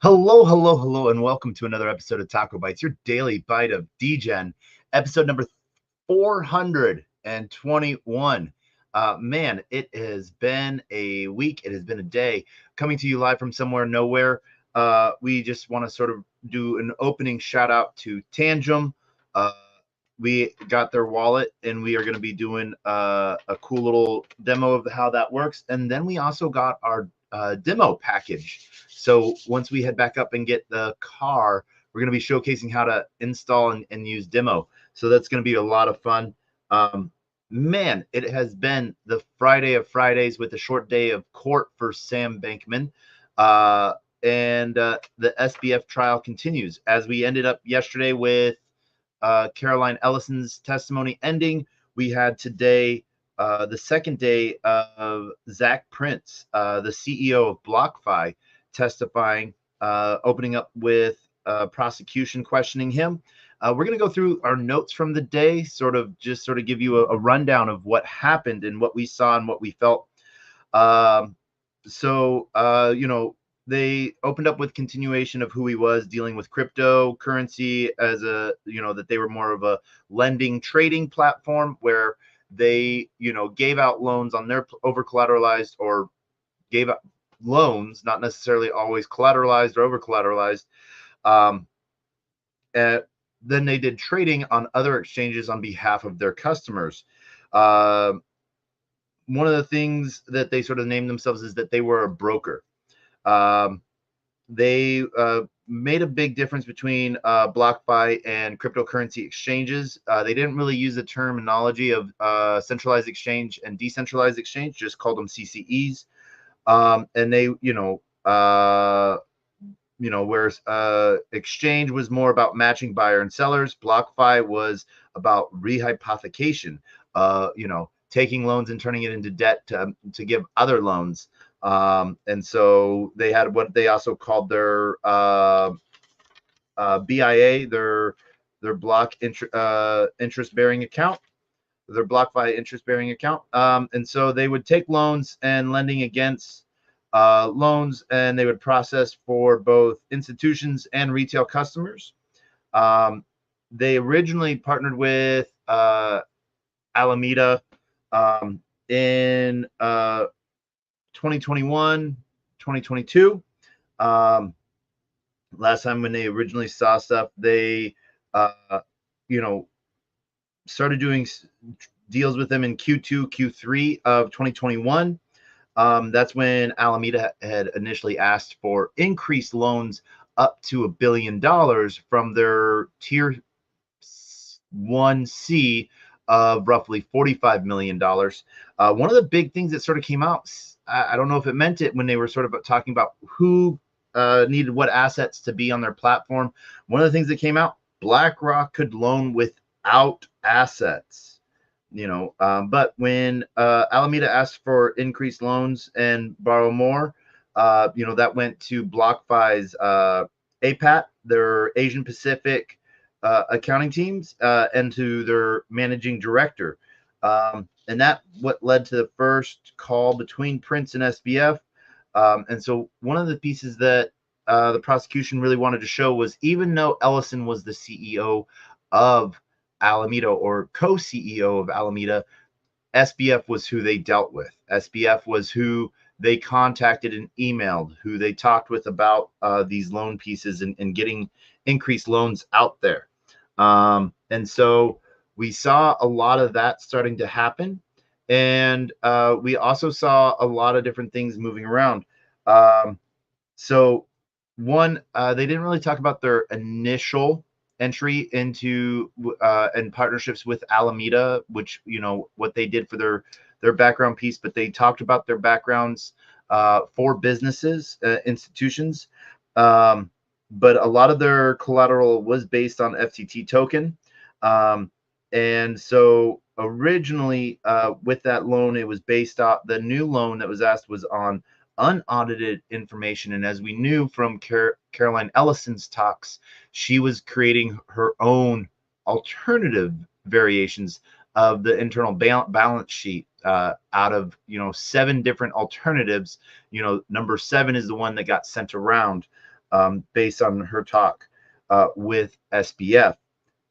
Hello, and welcome to another episode of TacoBytes, your daily bite of Degen, episode number 421. Man, it has been a week. It has been a day. Coming to you live from somewhere nowhere. We just want to sort of do an opening shout out to Tangem. We got their wallet, and we are going to be doing a cool little demo of how that works. And then we also got our demo package. So once we head back up and get the car, we're going to be showcasing how to install and use demo. So that's going to be a lot of fun. Man, it has been the Friday of Fridays with a short day of court for Sam Bankman. And the SBF trial continues. As we ended up yesterday with Caroline Ellison's testimony ending, we had today the second day of Zac Prince, the CEO of BlockFi, testifying, opening up with prosecution questioning him. We're going to go through our notes from the day, sort of give you a rundown of what happened and what we saw and what we felt. They opened up with continuation of who he was, dealing with cryptocurrency as that they were more of a lending trading platform where they, gave out loans on their over collateralized, or gave out loans, not necessarily always collateralized or over collateralized. Then they did trading on other exchanges on behalf of their customers. One of the things that they sort of named themselves is that they were a broker. They made a big difference between BlockFi and cryptocurrency exchanges. They didn't really use the terminology of centralized exchange and decentralized exchange, just called them CCEs. And they, whereas exchange was more about matching buyer and sellers, BlockFi was about rehypothecation, taking loans and turning it into debt to give other loans. And so they had what they also called their BIA, their block interest-bearing account, their BlockFi interest-bearing account. And so they would take loans and lending against loans, and they would process for both institutions and retail customers. They originally partnered with Alameda in 2021, 2022. Last time when they originally saw stuff, they started doing deals with them in Q2, Q3 of 2021. That's when Alameda had initially asked for increased loans up to $1 billion from their tier 1C of roughly $45 million. One of the big things that sort of came out, I don't know if it meant it when they were sort of talking about who needed what assets to be on their platform. One of the things that came out, BlackRock could loan without assets. But when Alameda asked for increased loans and borrow more, that went to BlockFi's APAT, their Asian Pacific accounting teams, and to their managing director. And that what led to the first call between Prince and SBF. And so one of the pieces that the prosecution really wanted to show was, even though Ellison was the CEO of Alameda, or co-CEO of Alameda, SBF was who they dealt with. SBF was who they contacted and emailed, who they talked with about these loan pieces and getting increased loans out there. And so we saw a lot of that starting to happen. And we also saw a lot of different things moving around. So one, they didn't really talk about their initial entry into and partnerships with Alameda, which, what they did for their background piece, but they talked about their backgrounds for businesses, institutions. But a lot of their collateral was based on FTT token. And so originally with that loan, it was based off, the new loan that was asked was on unaudited information. And as we knew from Caroline Ellison's talks, she was creating her own alternative variations of the internal balance sheet out of 7 different alternatives. Number 7 is the one that got sent around based on her talk with SBF.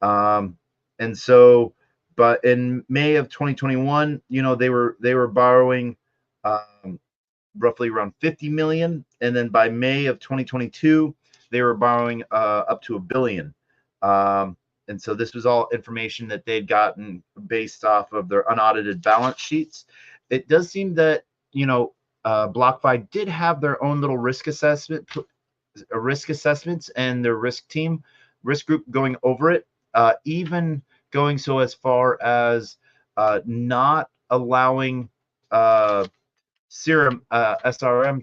And so, but in May of 2021, they were borrowing roughly around 50 million, and then by May of 2022, they were borrowing up to $1 billion. And so this was all information that they'd gotten based off of their unaudited balance sheets. It does seem that BlockFi did have their own little risk assessments and their risk group going over it, even going so as far as not allowing SRM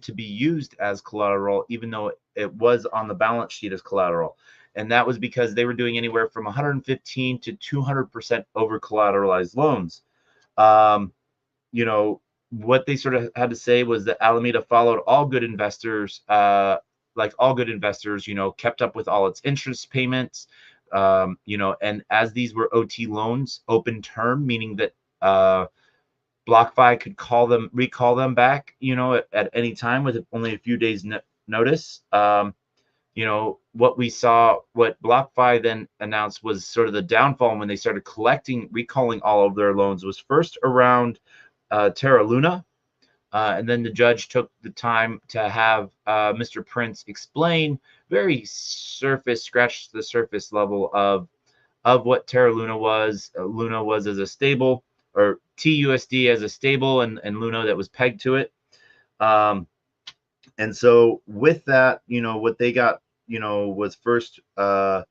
to be used as collateral, even though it was on the balance sheet as collateral. And that was because they were doing anywhere from 115 to 200% over collateralized loans. What they sort of had to say was that Alameda followed all good investors, kept up with all its interest payments, and as these were OT loans, open term, meaning that BlockFi could recall them back, at any time with only a few days notice. What BlockFi then announced was sort of the downfall when they started recalling all of their loans was first around Terra Luna. And then the judge took the time to have Mr. Prince explain very scratch the surface level of what Terra Luna was. Luna was as a stable, or TUSD as a stable, and Luna that was pegged to it. And so with that, what they got, was first 3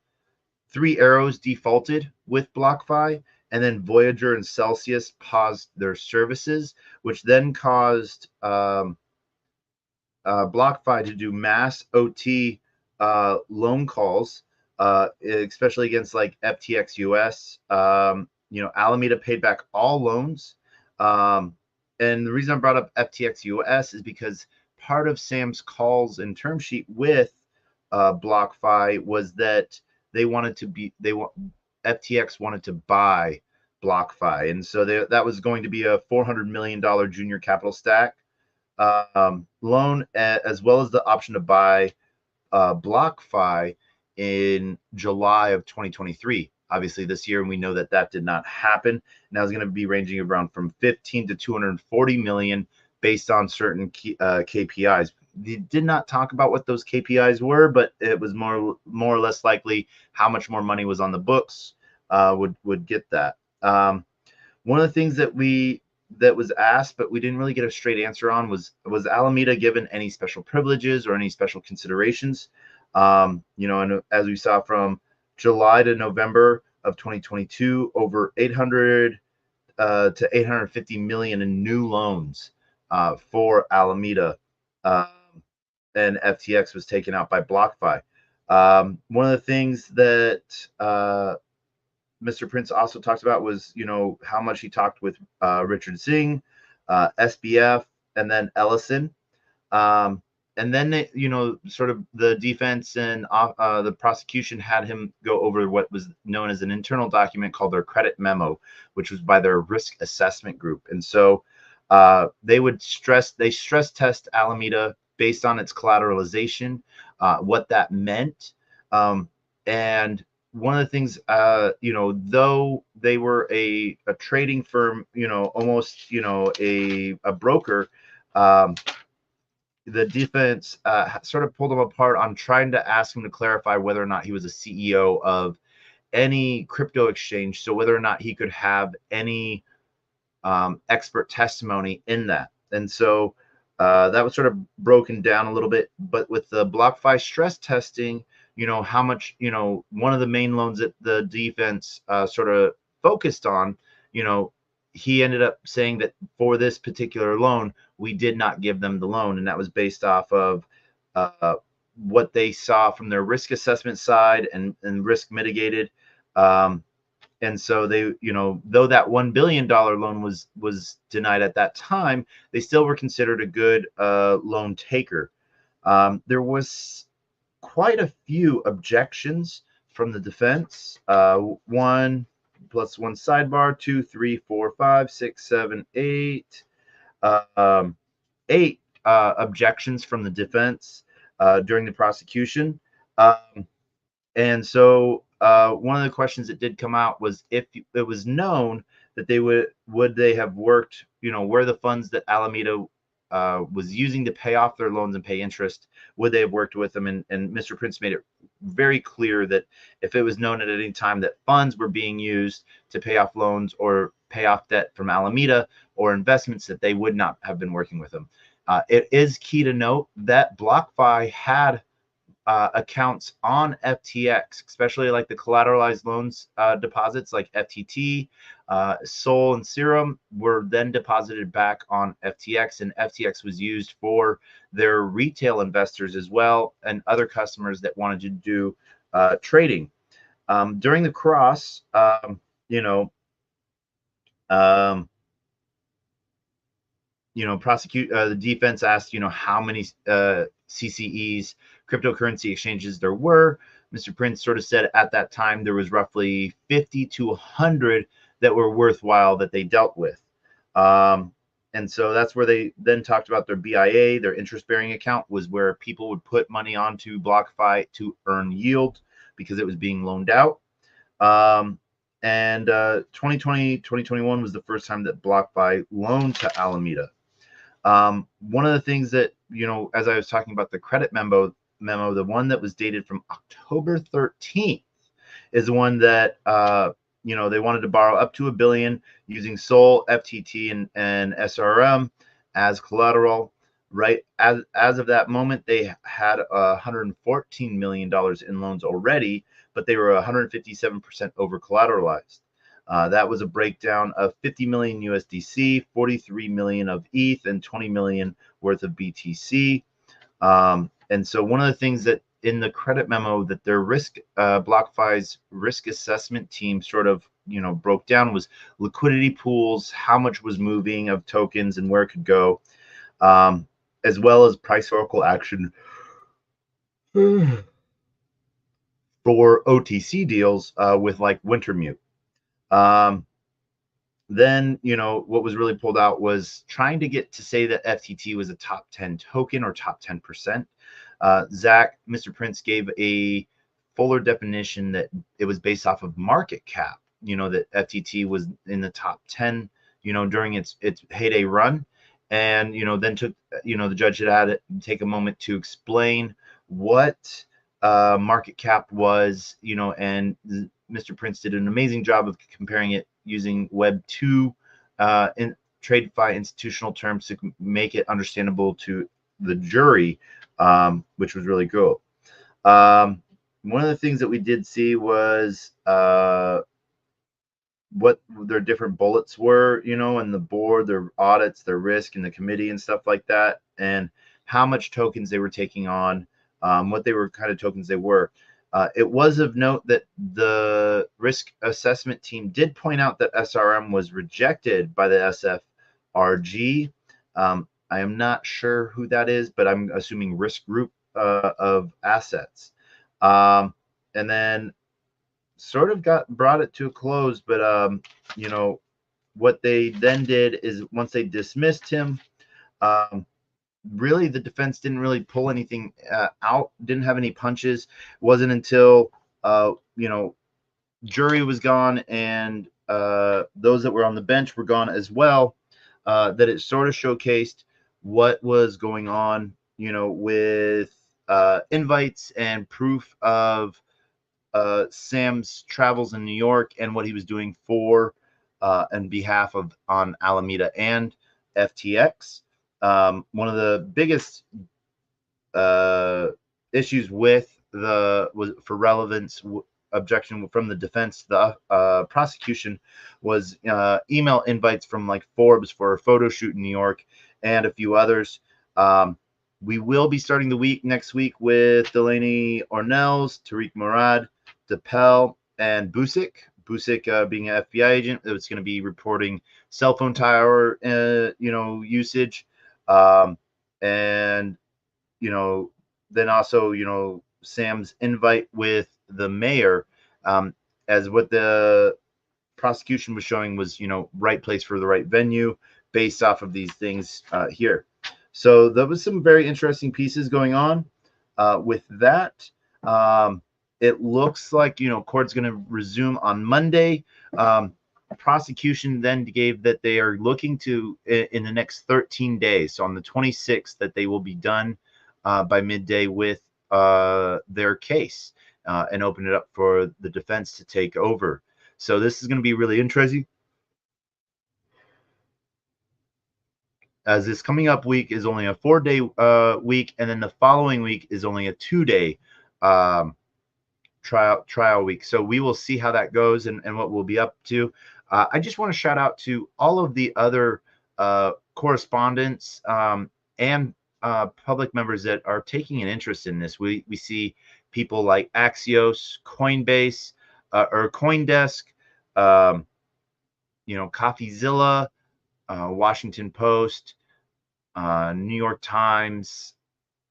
Arrows defaulted with BlockFi, and then Voyager and Celsius paused their services, which then caused BlockFi to do mass OT loan calls, especially against like FTX US. Alameda paid back all loans. And the reason I brought up FTX US is because part of Sam's calls and term sheet with BlockFi was that FTX wanted to buy BlockFi, and so that was going to be a $400 million junior capital stack loan, as well as the option to buy BlockFi in July of 2023. Obviously this year, and we know that did not happen. Now it's going to be ranging around from 15 to 240 million based on certain KPIs. They did not talk about what those KPIs were, but it was more or less likely how much more money was on the books would get that. One of the things that was asked, but we didn't really get a straight answer on, was Alameda given any special privileges or any special considerations? And as we saw from July to November of 2022, over 800 to 850 million in new loans for Alameda, and FTX was taken out by BlockFi. One of the things that Mr. Prince also talked about was, how much he talked with Richard Singh, SBF, and then Ellison. And then, sort of the defense and the prosecution had him go over what was known as an internal document called their credit memo, which was by their risk assessment group. And so they stress test Alameda based on its collateralization, what that meant. And one of the things, though they were a trading firm, almost, a broker, the defense sort of pulled him apart on trying to ask him to clarify whether or not he was a CEO of any crypto exchange, so whether or not he could have any expert testimony in that. And so that was sort of broken down a little bit. But with the BlockFi stress testing, how much, one of the main loans that the defense sort of focused on, he ended up saying that for this particular loan, we did not give them the loan. And that was based off of what they saw from their risk assessment side and risk mitigated. And so they, though that $1 billion loan was denied at that time, they still were considered a good loan taker. There was quite a few objections from the defense. One plus one sidebar, 2, 3, 4, 5, 6, 7, 8. Eight objections from the defense during the prosecution. And so one of the questions that did come out was if it was known that they would they have worked, where the funds that Alameda was using to pay off their loans and pay interest, would they have worked with them? And Mr. Prince made it very clear that if it was known at any time that funds were being used to pay off loans or pay off debt from Alameda or investments, that they would not have been working with them. It is key to note that BlockFi had accounts on FTX, especially like the collateralized loans deposits like FTT, Sol, and Serum were then deposited back on FTX, and FTX was used for their retail investors as well and other customers that wanted to do trading. During the cross, the defense asked, how many CCEs, cryptocurrency exchanges there were. Mr. Prince sort of said at that time there was roughly 50 to 100 that were worthwhile that they dealt with. And so that's where they then talked about their BIA, their interest-bearing account, was where people would put money onto BlockFi to earn yield because it was being loaned out. And 2020, 2021 was the first time that BlockFi loaned to Alameda. One of the things that, as I was talking about the credit memo, the one that was dated from October 13th is the one that, they wanted to borrow up to $1 billion using Sol, FTT, and SRM as collateral. Right. As of that moment, they had $114 million in loans already, but they were 157% over collateralized. That was a breakdown of 50 million USDC, 43 million of ETH, and 20 million worth of BTC. And so one of the things that in the credit memo that their BlockFi's risk assessment team sort of, broke down was liquidity pools, how much was moving of tokens and where it could go, as well as price oracle action for OTC deals with like Wintermute. Then, what was really pulled out was trying to get to say that FTT was a top 10 token or top 10%. Mr. Prince gave a fuller definition that it was based off of market cap, that FTT was in the top 10, during its heyday run. And, then took, the judge had to take a moment to explain what market cap was, and Mr. Prince did an amazing job of comparing it using Web 2 in TradeFi institutional terms to make it understandable to the jury, which was really cool. One of the things that we did see was what their different bullets were, and the board, their audits, their risk, and the committee and stuff like that, and how much tokens they were taking on, what they were kind of tokens they were. It was of note that the risk assessment team did point out that SRM was rejected by the SFRG. I am not sure who that is, but I'm assuming risk group of assets. And then sort of brought it to a close, but what they then did is once they dismissed him, really the defense didn't really pull anything out, didn't have any punches. It wasn't until jury was gone and those that were on the bench were gone as well, that it sort of showcased what was going on, with invites and proof of Sam's travels in New York and what he was doing for on behalf of on Alameda and FTX. One of the biggest issues with was for relevance objection from the defense, the prosecution, was email invites from like Forbes for a photo shoot in New York and a few others. We will be starting the week next week with Delaney Ornells, Tariq Murad, DePel, and Busick. Busick being an FBI agent that's going to be reporting cell phone tower, usage, and then also Sam's invite with the mayor, as what the prosecution was showing was, right place for the right venue based off of these things here. So there was some very interesting pieces going on with that. It looks like, court's going to resume on Monday. Prosecution then gave that they are looking to, in the next 13 days, so on the 26th, that they will be done by midday with their case and open it up for the defense to take over. So this is going to be really interesting, as this coming up week is only a 4-day week, and then the following week is only a 2-day trial week. So we will see how that goes and what we'll be up to. I just want to shout out to all of the other correspondents and public members that are taking an interest in this. We see people like Axios, Coinbase, or CoinDesk, CoffeeZilla, Washington Post, New York Times,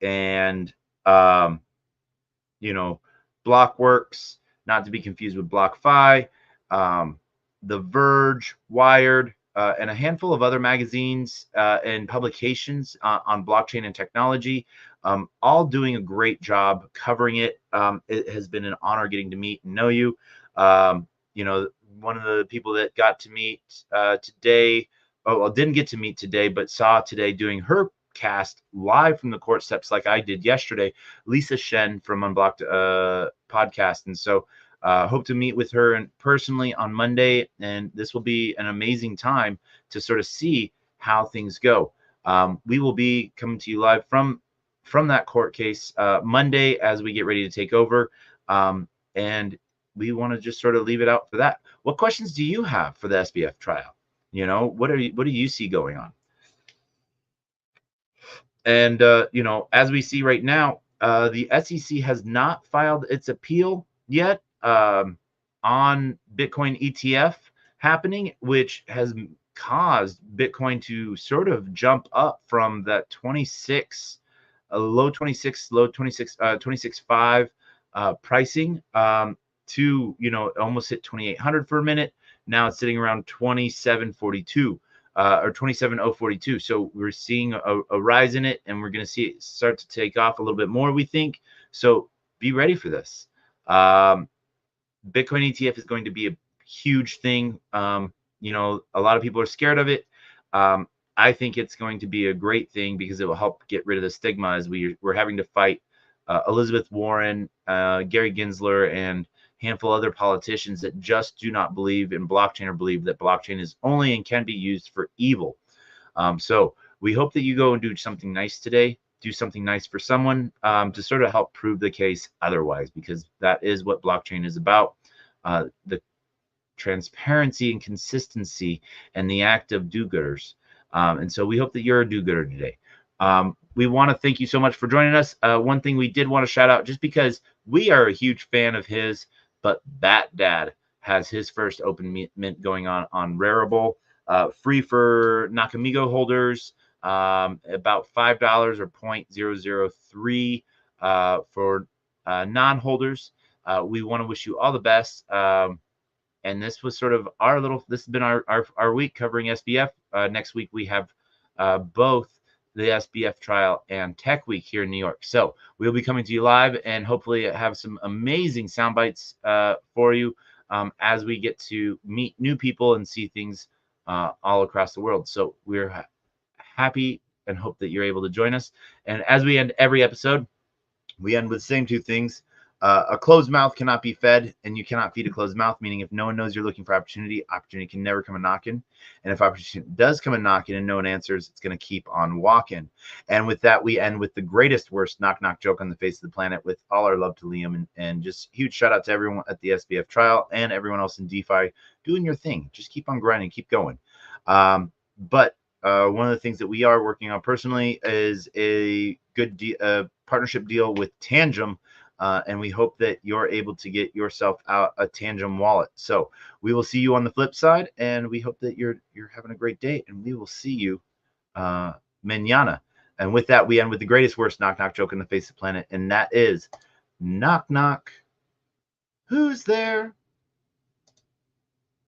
and Blockworks, not to be confused with BlockFi, The Verge, Wired, and a handful of other magazines and publications on blockchain and technology, all doing a great job covering it. It has been an honor getting to meet and know you. One of the people that got to meet today, didn't get to meet today, but saw today doing her cast live from the court steps like I did yesterday, Lisa Shen from Unblocked podcast. And so hope to meet with her personally on Monday, and this will be an amazing time to sort of see how things go. We will be coming to you live from that court case Monday as we get ready to take over, and we want to just sort of leave it out for that. What questions do you have for the SBF trial? What do you see going on? And as we see right now, the SEC has not filed its appeal yet on Bitcoin ETF happening, which has caused Bitcoin to sort of jump up from that 26.5 pricing to almost hit 2,800 for a minute. Now it's sitting around 27.42 or 27.042. So we're seeing a rise in it, and we're going to see it start to take off a little bit more, we think. So be ready for this. Bitcoin ETF is going to be a huge thing. A lot of people are scared of it. I think it's going to be a great thing because it will help get rid of the stigma as we're having to fight Elizabeth Warren, Gary Gensler, and handful of other politicians that just do not believe in blockchain or believe that blockchain is only and can be used for evil. So we hope that you go and do something nice today, do something nice for someone to sort of help prove the case otherwise, because that is what blockchain is about. The transparency and consistency and the act of do-gooders. And so we hope that you're a do-gooder today. We want to thank you so much for joining us. One thing we did want to shout out, just because we are a huge fan of his, but Bat Dad has his first open mint going on Rarible, free for Nakamigo holders, about $5 or 0.003 for non-holders. We want to wish you all the best. And this was sort of this has been our week covering SBF. Next week we have both the SBF trial and Tech Week here in New York. So we'll be coming to you live and hopefully have some amazing sound bites for you as we get to meet new people and see things all across the world. So we're happy and hope that you're able to join us. And as we end every episode, we end with the same two things. A closed mouth cannot be fed, and you cannot feed a closed mouth, meaning if no one knows you're looking for opportunity can never come a knocking. And if opportunity does come a knocking and no one answers, it's going to keep on walking. And with that, we end with the greatest, worst knock-knock joke on the face of the planet, with all our love to Liam, and just huge shout out to everyone at the SBF trial and everyone else in DeFi doing your thing. Just keep on grinding, keep going. But one of the things that we are working on personally is a good partnership deal with Tangem. And we hope that you're able to get yourself out a Tangem wallet. So we will see you on the flip side, and we hope that you're having a great day, and we will see you mañana. And with that, we end with the greatest, worst knock-knock joke on the face of the planet, and that is knock-knock. Who's there?